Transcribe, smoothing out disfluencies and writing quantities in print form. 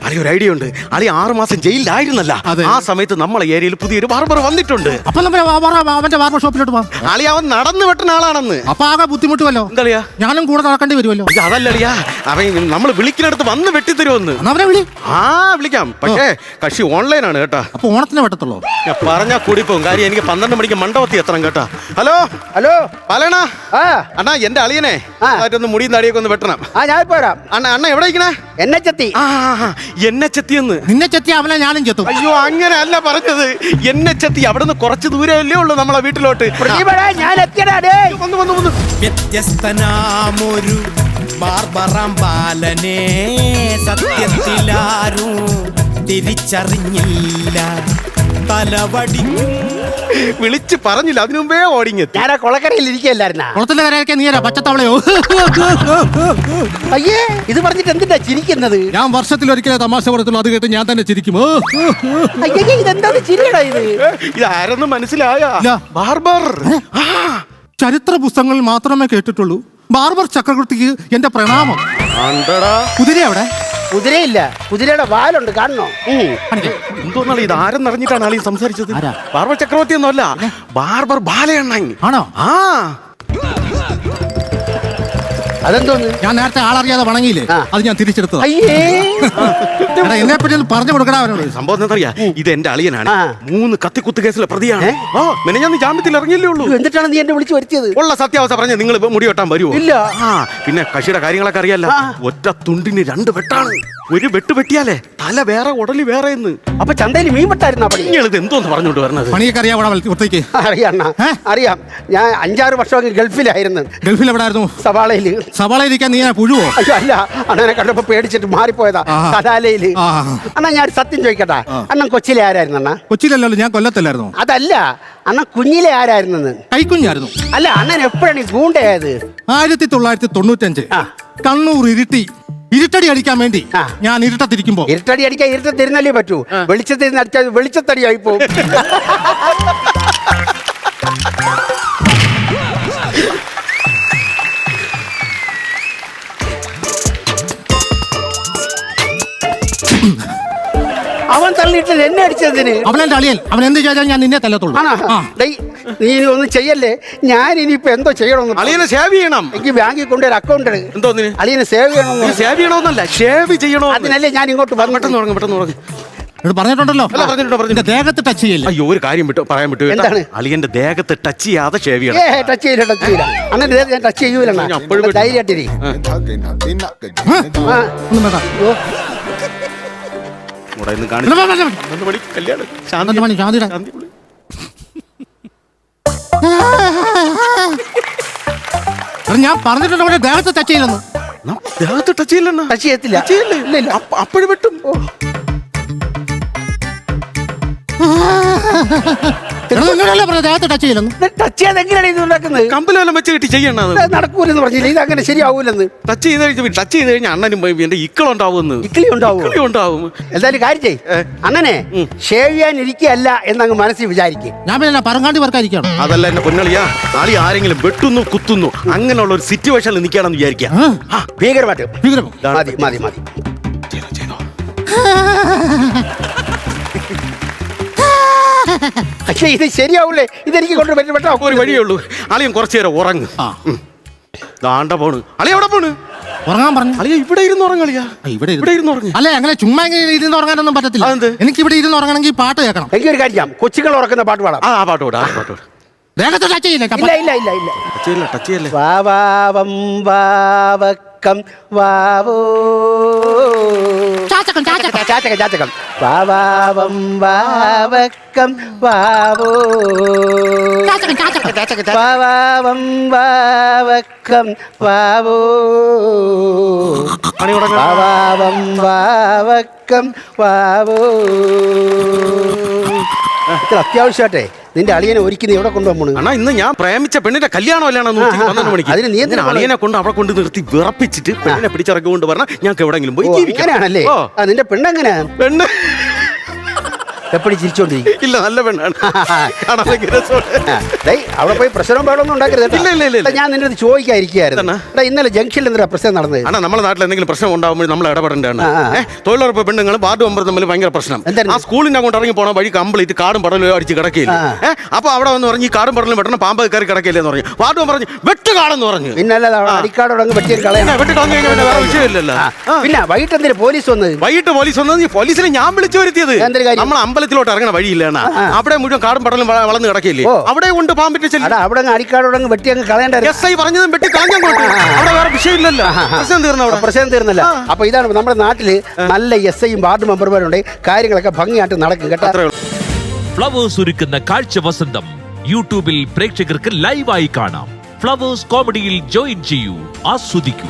അളി ഒരു ഐഡിയ ഉണ്ട്. അളി 6 മാസം ജയിലിലായിരുന്നല്ല, ആ സമയത്ത് നമ്മളെ ഏരിയയിൽ പുതിയൊരു ബാർബർ വന്നിട്ടുണ്ട്. അപ്പൊ അവന്റെ ബാർബർ ഷോപ്പിലോട്ട് പോവാം. അളി അവൻ നടന്നു വെട്ടുന്ന ആളാണെന്ന്. അപ്പൊ ആകെ ബുദ്ധിമുട്ടുമല്ലോ. എന്താളിയാ, ഞാനും കൂടെ നടക്കേണ്ടി വരുമല്ലോ. അതല്ല അളിയാ, അവൻ നമ്മൾ വിളിക്കുന്നിടത്ത് വന്ന് വെട്ടിത്തരുമെന്ന്. അവരെ വിളി. വിളിക്കാം, പക്ഷേ കക്ഷി ഓൺലൈനാണ് കേട്ടാ. അപ്പൊ ഓണത്തിന് വെട്ടത്തുള്ളൂ. ഞാൻ പറഞ്ഞാ കൂടി പോകും. കാര്യം എനിക്ക് 12 മണിക്ക് മണ്ഡപത്തി എത്തണം കേട്ടാ. ഹലോ ഹലോ പലണാ അണ്ണാ, എന്റെ അളിയനെ ഒന്ന് മുടിയും താടിയൊക്കെ ഒന്ന് വെട്ടണം. ഞാൻ പോരാം. അണ്ണ എവിടെ ഇരിക്കണേ? എന്നെ ചെത്തി. എന്നെ ചെത്തിയെന്ന്. നിന്നെ ചെത്തി അവനെ ഞാനും ചെത്തും. അയ്യോ, അങ്ങനെ അല്ല പറഞ്ഞത്. എന്നെ ചെത്തി. അവിടുന്ന് കുറച്ച് ദൂരമല്ലേ ഉള്ളൂ നമ്മളെ വീട്ടിലോട്ട്. ഞാൻ വന്നു. വ്യത്യസ്തനാമൊരു ബാർബറാം ബാലനെ സത്യത്തിലാരും തിരിച്ചറിഞ്ഞില്ല. തലവടി വിളിച്ച് പറഞ്ഞില്ല, അതിനു മുമ്പേ ഓടിങ്ങെത്തി. ഞാൻ ആ കൊളക്കരയിൽ ഇരിക്കുകയല്ലായിരുന്ന. കുളത്തിന്റെ കരയൊക്കെ നീരാ പച്ചത്തവളയോ? അയ്യേ, ഇത് പറഞ്ഞിട്ട് എന്തിനാ ചിരിക്കുന്നത്? ഞാൻ വർഷത്തിലൊരിക്കലേ തമാശ പറയത്തുള്ളൂ, അത് കേട്ട് ഞാൻ തന്നെ ചിരിക്കും. അയ്യേ, ഇതെന്താ ചിരിയടാ ഇത്? ഇതാരെന്ന് മനസ്സിലായ? ഇല്ല. ബാർബർ. ചരിത്ര പുസ്തകങ്ങളിൽ മാത്രമേ കേട്ടിട്ടുള്ളൂ. ബാർബർ ചക്രവർത്തിക്ക് എന്റെ പ്രണാമം. കുതിര അവിടെ? കുതിരയില്ല, കുതിരയുടെ വാലുണ്ട്, കാണണോ? എന്തോന്നാണ് ഇത്? ആരെന്നറിഞ്ഞിട്ടാണ് ആളീ സംസാരിച്ചത്? ബാർബർ ചക്രവർത്തി ഒന്നുമല്ല, ബാർബർ ബാലയണ്ണൻ. ആണോ? അതെന്തോന്ന്? ഞാൻ നേരത്തെ ആളറിയാതെ വണങ്ങിയില്ലേ, അത് ഞാൻ തിരിച്ചെടുത്തത്. എന്നെ പറ്റി ഒന്ന് പറഞ്ഞു കൊടുക്കണ അവനോട്. സംഭവം എന്താ, ഇത് എന്റെ അളിയനാണ്. 3 കത്തിക്കുത്ത് കേസിലെ പ്രതിയാണ്. ഞാൻ ജാമ്യത്തിൽ ഇറങ്ങിയല്ലേ ഉള്ളൂ. എന്നിട്ടാണ് നീ എന്നെ വിളിച്ചു വരുത്തിയത്? ഉള്ള സത്യാവസ്ഥ പറഞ്ഞ നിങ്ങൾ മുടി വെട്ടാൻ വരുമോ? ഇല്ല. പിന്നെ കക്ഷിയുടെ കാര്യങ്ങളൊക്കെ അറിയാലോ. ഒറ്റ തുണ്ടിന് 2 വെട്ടാണ്. ഒരു വെട്ട് വെട്ടിയാലേ തല വേറെ ഉടലി വേറെ. അപ്പൊ ചന്തയിൽ മീൻ വെട്ടായിരുന്ന പണി? ഇത് എന്തോന്ന് പറഞ്ഞോണ്ട് വരണത്? പണിയൊക്കെ അറിയാം. അറിയാം. ഞാൻ 5-6 വർഷമൊക്കെ ഗൾഫിലായിരുന്നു. ഗൾഫിൽ എവിടെയായിരുന്നു? സവാളയില്. സവാളയിരിക്കാൻ നീ പുഴുവോ? അയ്യോ അല്ല, അണ്ണനെ കണ്ടപ്പോ പേടിച്ചിട്ട് മാറിപ്പോയതാ. കലാലയില്. അണ്ണാ ഞാൻ സത്യം ചോദിക്കട്ടാ, അണ്ണൻ കൊച്ചിയിലെ ആരായിരുന്നു? അണ്ണാ കൊച്ചിയിലല്ലോ, ഞാൻ കൊല്ലത്തല്ലായിരുന്നു. അതല്ല, അണ്ണൻ കുഞ്ഞിലെ ആരായിരുന്നെന്ന്. കൈക്കുഞ്ഞായിരുന്നു. അല്ല, അണ്ണൻ എപ്പോഴാണ് ഈ ഗൂണ്ടയായത്? 1995 കണ്ണൂർ ഇരുട്ടടി അടിക്കാൻ വേണ്ടി ഞാൻ ഇരുട്ടത്തിരിക്കുമ്പോ. ഇരുട്ടടി അടിക്കാൻ ഇരുട്ടത്തിരുന്നല്ലേ പറ്റൂ. വെളിച്ചത്തിരുന്ന് അടിച്ചാൽ വെളിച്ചത്തടിയായി പോകും. അവൻ തള്ളിയിട്ട് എന്നെ അടിച്ചതിന്. അവനെന്റെ അളിയൻ, അവൻ എന്ത് ചെയ്താൽ ഞാൻ നിന്നെ തല്ലത്തുള്ളൂ. നീ ഒന്നും ചെയ്യല്ലേ. ഞാൻ ഇനിയിപ്പോ എന്തോ ചെയ്യണമെന്ന്. അളിയനെ സേവ് ചെയ്യണം. എനിക്ക് ബാങ്കിൽ കൊണ്ടൊരു അക്കൗണ്ട്. എന്തോന്നിന്? അളിയനെ സേവ് ചെയ്യണമെന്ന്. സേവ് ചെയ്യണമെന്നല്ല, ഷേവ് ചെയ്യണോ. അതിനല്ലേ ഞാൻ ഇങ്ങോട്ട് പെട്ടെന്ന് തുടങ്ങി. പറഞ്ഞിട്ടുണ്ടല്ലോ, ദേഹത്ത് ടച്ച് ചെയ്യില്ല. അയ്യോ, ഒരു കാര്യം പറയാൻ വിട്ടു. എന്താണ്? അളിയന്റെ ദേഹത്ത് ടച്ച് ചെയ്യാതെ ഷേവ് ചെയ്യണം. ടച്ച് ചെയ്യില്ല. അങ്ങനെ ഞാൻ ടച്ച് ചെയ്യൂല. ധൈര്യമായിട്ടിരി. ഞാൻ പറഞ്ഞിട്ടുണ്ടോ ദേഹത്ത് ടച്ച് ചെയ്യില്ലെന്ന്? ദേഹത്ത് ടച്ച് ചെയ്യില്ലെന്ന്. ടച്ച് ചെയ്യത്തില്ല. അപ്പോഴും വെട്ടും. ദേഹത്ത് ടച്ച് ചെയ്യില്ലെന്ന്. ടച്ച് ചെയ്യാതെ എങ്ങനെയാണ് ഇത് ഉണ്ടാക്കുന്നത്? കമ്പലെല്ലാം വെച്ച് കിട്ടി ചെയ്യണ നടക്കൂലെന്ന് പറഞ്ഞില്ല. ഇത് അങ്ങനെ ശരിയാവൂലെന്ന്. ടച്ച് ചെയ്ത് കഴിഞ്ഞാൽ അണ്ണനും എന്റെ ഇക്കളുണ്ടാവുമെന്ന്. ഇക്കിളി ഉണ്ടാവും. എന്തായാലും കാര്യം ചെയ്, അണ്ണനെ ഷേവ് ചെയ്യാൻ ഇരിക്കുകയല്ല എന്നങ്ങ് മനസ്സിൽ വിചാരിക്കും. ഞാൻ പിന്നെ പറങ്കാണ്ടി വർക്കായിരിക്കണം. അതല്ല എന്നെ പൊന്നളിയാ, ആളി ആരെങ്കിലും വെട്ടുന്നു കുത്തുന്നു അങ്ങനെയുള്ള ഒരു സിറ്റുവേഷനിൽ നിൽക്കുകയാണെന്ന് വിചാരിക്കാം. ഭീകരമായിട്ട് മതി. പക്ഷേ ഇത് ശരിയാവൂലേ? ഇതെനിക്ക് കൊണ്ടുപറ്റും. ഒരു വഴിയേ ഉള്ളൂ. അളിയൻ കുറച്ചു നേരം ഉറങ്ങും. ദാണ്ട പോണ്. അളിയ എവിടെ പോണ്? ഉറങ്ങാൻ പറഞ്ഞു. അളിയ ഇവിടെ ഇരുന്ന് ഉറങ്ങളിയാ. ഇവിടെ ഇരുന്ന് ഉറങ്ങി. അല്ലെ, അങ്ങനെ ചുമ്മാ ഇരുന്ന് ഉറങ്ങാനൊന്നും പറ്റത്തില്ല. എനിക്ക് ഇവിടെ ഇരുന്ന് ഉറങ്ങണമെങ്കിൽ പാട്ട് കേൾക്കണം. എനിക്കൊരു കാര്യം, കൊച്ചുകൾ ഉറക്കുന്ന പാട്ട് പാടാം. ആ പാട്ടോട്. ദേഹത്ത് ടച്ച് ചെയ്യില്ല. ടച്ച് ചെയ്യല്ലേ. വാവാവം വാവക്കം വാവോ. ചാച്ചകം. വാവാവം വാവക്കം വാവോ. വാവാവം വാവക്കം വാവോ. വാവാവം വാവക്കം വാവോ. ഇത്ര അത്യാവശ്യമായിട്ടെ നിന്റെ അളിയനെ ഒരുക്കി എവിടെ കൊണ്ടുപോകും? അണ്ണാ, ഇന്ന് ഞാൻ പ്രേമിച്ച പെണ്ണിന്റെ കല്യാണം അല്ലാണ് 12 മണിക്ക്. അതിന് നീ അളിയനെ കൊണ്ട് അവിടെ കൊണ്ട് നിർത്തി വിറപ്പിച്ചിട്ട് പെണ്ണിനെ പിടിച്ചിറക്കി കൊണ്ട് പറഞ്ഞാൽ ഞങ്ങൾക്ക് എവിടെങ്കിലും പോയി ജീവിക്കാനാണല്ലേ? നിന്റെ പെണ്ണെങ്ങനെ? എപ്പോഴും ചിരിച്ചോണ്ടിരിക്കും. ഇല്ല, നല്ല പെണ്ണാണ്. കാണാൻ ഭയങ്കര രസമുണ്ട്. ഡേയ്, അവിടെ പോയി പ്രശ്നവും പാടൊന്നും ഉണ്ടാക്കരുത് കേട്ടോ. ഇല്ല, ഇല്ല, ഇല്ല, ഇല്ല. ഞാൻ നിന്റെ അടുത്ത് ചോദിക്കാതിരിക്കുകയായിരുന്നു. എന്നാ? എടാ, ഇന്നലെ ജംഗ്ഷനിൽ എന്തിനാ പ്രശ്നം നടന്നത്? ആണ് നമ്മുടെ നാട്ടിൽ എന്തെങ്കിലും പ്രശ്നം ഉണ്ടാകുമ്പോൾ നമ്മൾ ഇടപെടേണ്ടതാണ്. തൊഴിലുറപ്പ് പെണ്ണുങ്ങൾ വാർഡ് മെമ്പർ തമ്മിൽ ഭയങ്കര പ്രശ്നം. എന്തായിരുന്നു? ആ സ്കൂളിന്റെ അങ്ങോട്ട് ഇറങ്ങി പോണ വഴി കംപ്ലീറ്റ് കാടും പടലും അടിച്ച് കിടക്കില്ല. അപ്പൊ അവിടെ വന്ന് പറഞ്ഞ് ഈ കാടും പടലും വെട്ടണം, പാമ്പ് കയറി കിടക്കില്ലെന്ന് പറഞ്ഞു. വാർഡ് മെമ്പർ പറഞ്ഞു വെട്ട് കാടെന്ന് പറഞ്ഞു. പിന്നല്ല അടിക്കാടോടങ്ങ് വെട്ടിയും കളയണം. വെട്ടി കളഞ്ഞു കഴിഞ്ഞാൽ പിന്നെ വേറെ വിഷയമില്ലല്ലോ. പിന്നെ വൈകിട്ട് എന്തിനാ പോലീസ് വന്നത്? വൈകിട്ട് പോലീസ് വന്നത് പോലീസിനെ ഞാൻ വിളിച്ചു വരുത്തിയത്. എന്തൊരു കാര്യം? നമ്മൾ അമ്പലത്തിലോട്ട് ഇറങ്ങണ വഴിയില്ല, അവിടെ മുഴുവൻ കാടും പടലും വളർന്ന് കിടക്കില്ലേ, അവിടെ കൊണ്ട് പാമ്പിന്റെ ചെല്ലി. അവിടെ അടിക്കാടോടങ്ങ് വെട്ടി അങ്ങ് കളയണ്ടായിരുന്നു. എസ് ഐ പറഞ്ഞതും വെട്ടി കളഞ്ഞാൽ അവിടെ വേറെ വിഷയമില്ലല്ലോ. പ്രശ്നം തീർന്നു, അവിടെ പ്രശ്നം തീർന്നല്ല. അപ്പൊ ഇതാണ് നമ്മുടെ നാട്ടില് നല്ല എസ് ഐയും വാർഡ് മെമ്പർമാരുണ്ട്. കാര്യങ്ങളൊക്കെ ഭംഗിയായിട്ട് നടക്കും കേട്ടോ. ഫ്ലവേഴ്സ് ഒരുക്കുന്ന കാഴ്ച വസന്തം യൂട്യൂബിൽ പ്രേക്ഷകർക്ക് ലൈവായി കാണാം. ഫ്ലവേഴ്സ് കോമഡിയിൽ ജോയിൻ ചെയ്യൂ, ആസ്വദിക്കൂ.